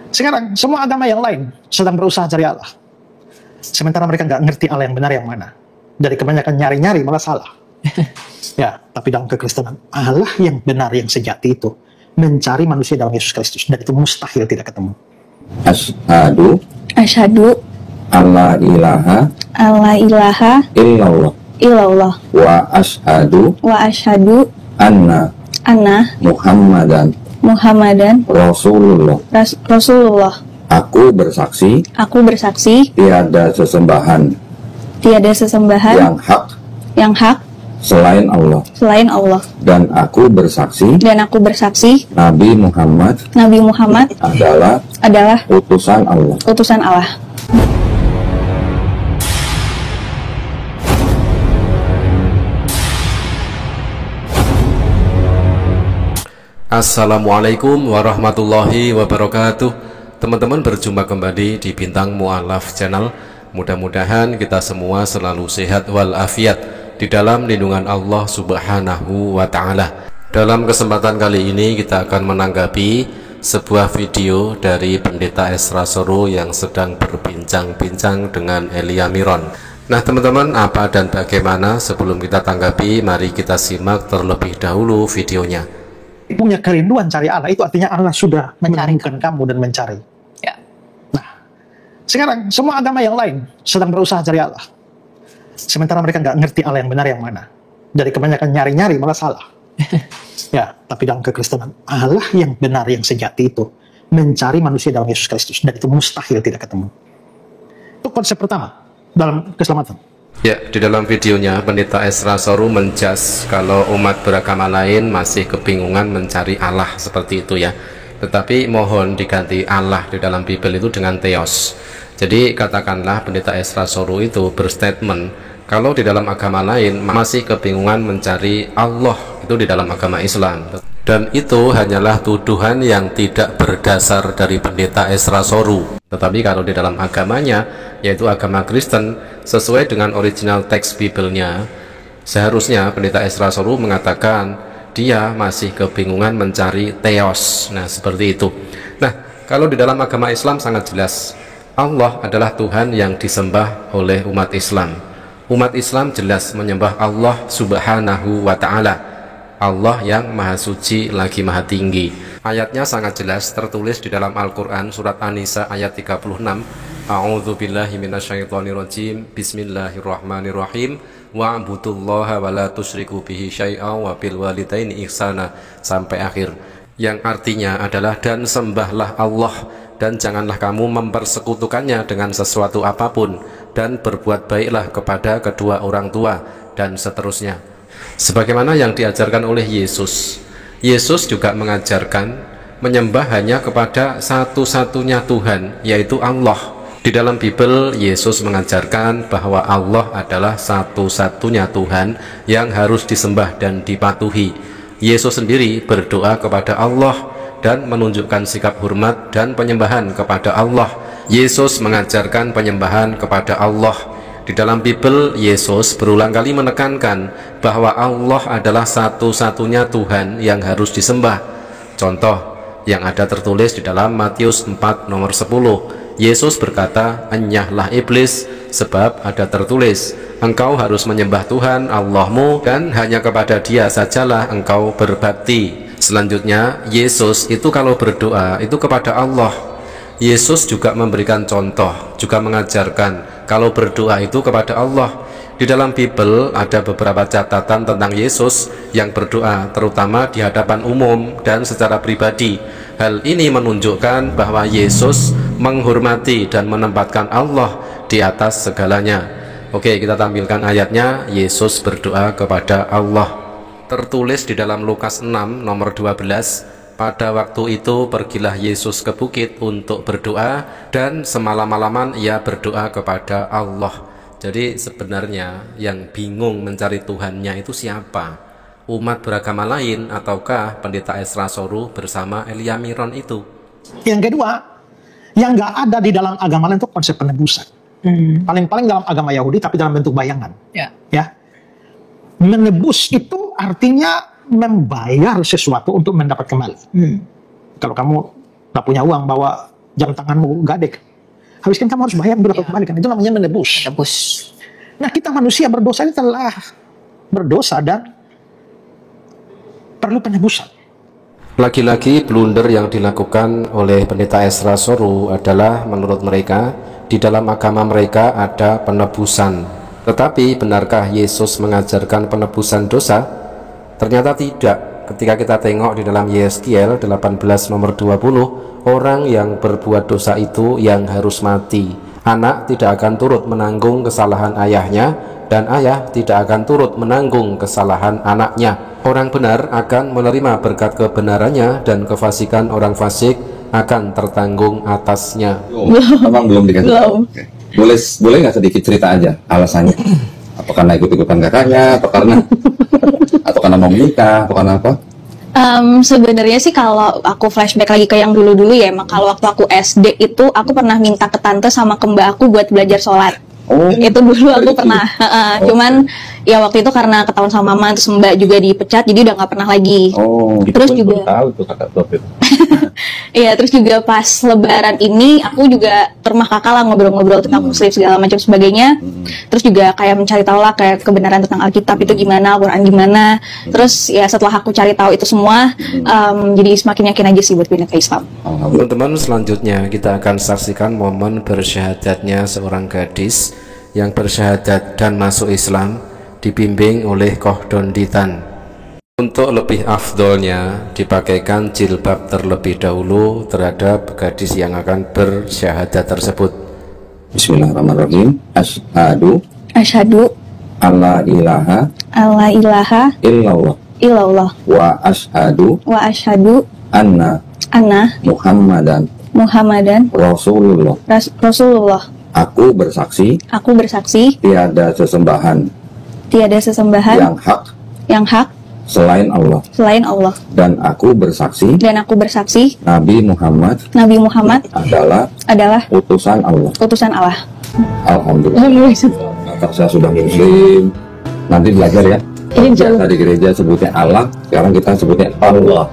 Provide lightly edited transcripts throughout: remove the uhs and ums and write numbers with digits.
Sekarang semua agama yang lain sedang berusaha cari Allah, sementara mereka nggak ngerti Allah yang benar yang mana. Dari kebanyakan nyari-nyari malah salah. Ya, tapi dalam kekristenan Allah yang benar yang sejati itu mencari manusia dalam Yesus Kristus, dan itu mustahil tidak ketemu. Asyhadu alla ilaha illallah wa asyhadu anna Muhammadan Rasulullah. Aku bersaksi tiada sesembahan yang hak selain Allah, dan aku bersaksi Nabi Muhammad adalah utusan Allah. Assalamualaikum warahmatullahi wabarakatuh. Teman-teman, berjumpa kembali di Bintang Mu'alaf Channel. Mudah-mudahan kita semua selalu sehat walafiat di dalam lindungan Allah Subhanahu wa Ta'ala. Dalam kesempatan kali ini kita akan menanggapi sebuah video dari Pendeta Esra Soro yang sedang berbincang-bincang dengan Elia Miron. Nah teman-teman, apa dan bagaimana? Sebelum kita tanggapi, mari kita simak terlebih dahulu videonya. Punya kerinduan cari Allah, itu artinya Allah sudah mencarikan kamu dan mencari. Ya. Nah, sekarang semua agama yang lain sedang berusaha cari Allah, sementara mereka nggak ngerti Allah yang benar yang mana. Dari kebanyakan nyari-nyari malah salah. Ya, tapi dalam kekristenan Allah yang benar yang sejati itu mencari manusia dalam Yesus Kristus, dan itu mustahil tidak ketemu. Itu konsep pertama dalam keselamatan. Ya, di dalam videonya Pendeta Esra Soro menjas kalau umat beragama lain masih kebingungan mencari Allah seperti itu ya. Tetapi mohon diganti Allah di dalam Bible itu dengan Theos. Jadi katakanlah Pendeta Esra Soro itu berstatement kalau di dalam agama lain masih kebingungan mencari Allah itu di dalam agama Islam. Dan itu hanyalah tuduhan yang tidak berdasar dari Pendeta Esra Soro. Tetapi kalau di dalam agamanya, yaitu agama Kristen, sesuai dengan original teks Bible-nya, seharusnya Pendeta Esra Soro mengatakan dia masih kebingungan mencari Theos. Nah, seperti itu. Nah, kalau di dalam agama Islam sangat jelas, Allah adalah Tuhan yang disembah oleh umat Islam. Umat Islam jelas menyembah Allah Subhanahu wa Ta'ala, Allah yang maha suci lagi maha tinggi. Ayatnya sangat jelas tertulis di dalam Al-Quran surat An-Nisa ayat 36. A'udzubillahi minasyaitonirrajim. Bismillahirrahmanirrahim. Wa'budullaha wa la tusyriku bihi syai'an wa bil walidaini ihsana, sampai akhir. Yang artinya adalah, dan sembahlah Allah dan janganlah kamu mempersekutukannya dengan sesuatu apapun, dan berbuat baiklah kepada kedua orang tua, dan seterusnya. Sebagaimana yang diajarkan oleh Yesus. Yesus juga mengajarkan menyembah hanya kepada satu-satunya Tuhan, yaitu Allah. Di dalam Bible, Yesus mengajarkan bahwa Allah adalah satu-satunya Tuhan yang harus disembah dan dipatuhi. Yesus sendiri berdoa kepada Allah dan menunjukkan sikap hormat dan penyembahan kepada Allah. Yesus mengajarkan penyembahan kepada Allah. Di dalam Bible, Yesus berulang kali menekankan bahwa Allah adalah satu-satunya Tuhan yang harus disembah. Contoh yang ada tertulis di dalam Matius 4 nomor 10. Yesus berkata, "Enyahlah iblis, sebab ada tertulis, engkau harus menyembah Tuhan Allahmu dan hanya kepada Dia sajalah engkau berbakti." Selanjutnya, Yesus itu kalau berdoa itu kepada Allah. Yesus juga memberikan contoh, juga mengajarkan kalau berdoa itu kepada Allah. Di dalam Bible ada beberapa catatan tentang Yesus yang berdoa, terutama di hadapan umum dan secara pribadi. Hal ini menunjukkan bahwa Yesus menghormati dan menempatkan Allah di atas segalanya. Oke, kita tampilkan ayatnya. Yesus berdoa kepada Allah. Tertulis di dalam Lukas 6 nomor 12. Pada waktu itu pergilah Yesus ke bukit untuk berdoa, dan semalam-malaman ia berdoa kepada Allah. Jadi sebenarnya yang bingung mencari Tuhannya itu siapa? Umat beragama lain ataukah Pendeta Esra Soro bersama Elia Miron itu? Yang kedua, yang nggak ada di dalam agama lain itu konsep penebusan. Paling-paling dalam agama Yahudi, tapi dalam bentuk bayangan. Ya. Menebus itu artinya membayar sesuatu untuk mendapat kembali. Kalau kamu nggak punya uang, bawa jam tanganmu gadek, habis kan kamu harus bayar berapa kembalikan. Itu namanya menebus. Nah, kita manusia berdosa ini telah berdosa dan perlu penebusan. Lagi-lagi blunder yang dilakukan oleh Pendeta Ezra Soru adalah menurut mereka di dalam agama mereka ada penebusan. Tetapi benarkah Yesus mengajarkan penebusan dosa? Ternyata tidak. Ketika kita tengok di dalam Yeskiel 18 nomor 20, orang yang berbuat dosa itu yang harus mati. Anak tidak akan turut menanggung kesalahan ayahnya, dan ayah tidak akan turut menanggung kesalahan anaknya. Orang benar akan menerima berkat kebenarannya, dan kefasikan orang fasik akan tertanggung atasnya. Memang belum dikasih tahu. Boleh nggak sedikit cerita aja alasannya? Apa karena ikut-ikutan kakaknya, atau karena mau menikah, atau karena apa? Sebenarnya sih kalau aku flashback lagi ke yang dulu-dulu ya, emang kalau waktu aku SD itu aku pernah minta ke tante sama ke mbak aku buat belajar sholat. Itu dulu aku pernah, cuman ya waktu itu karena ketahuan sama mama, terus mbak juga dipecat, jadi udah nggak pernah lagi. Terus juga tahu tuh kakak Topit. Iya, terus juga pas lebaran ini aku juga ke rumah kakak lah, ngobrol-ngobrol tentang muslim segala macam sebagainya. Terus juga kayak mencari tahu lah kayak kebenaran tentang Alkitab itu gimana, Al-Quran gimana. Terus ya setelah aku cari tahu itu semua, jadi semakin yakin aja sih buat pindah ke Islam. Teman-teman, selanjutnya kita akan saksikan momen bersyahadatnya seorang gadis yang bersyahadat dan masuk Islam dibimbing oleh Koh Donditan. Untuk lebih afdolnya dipakaikan jilbab terlebih dahulu terhadap gadis yang akan bersyahadat tersebut. Bismillahirrahmanirrahim. Asyhadu alla ilaha illallah wa asyhadu anna Muhammadan Rasulullah. Aku bersaksi tiada sesembahan yang hak selain Allah, dan aku bersaksi Nabi Muhammad adalah utusan Allah. Alhamdulillah. Saya sudah muslim. Nanti belajar ya. Tadi gereja sebutnya Allah, sekarang kita sebutnya Allah.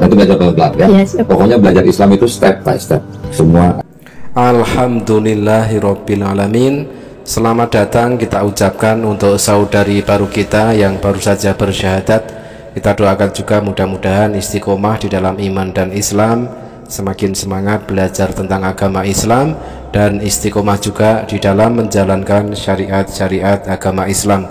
Nanti belajar pelan-pelan ya. Pokoknya belajar Islam itu step by step. Semua. Alhamdulillahirabbil alamin. Selamat datang kita ucapkan untuk saudari baru kita yang baru saja bersyahadat. Kita doakan juga mudah-mudahan istiqomah di dalam iman dan Islam, semakin semangat belajar tentang agama Islam, dan istiqomah juga di dalam menjalankan syariat-syariat agama Islam.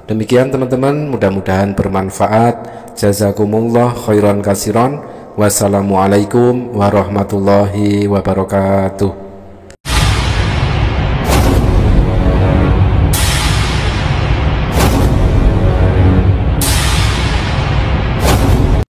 Demikian teman-teman, mudah-mudahan bermanfaat. Jazakumullah khairan kasiron. Wassalamualaikum warahmatullahi wabarakatuh.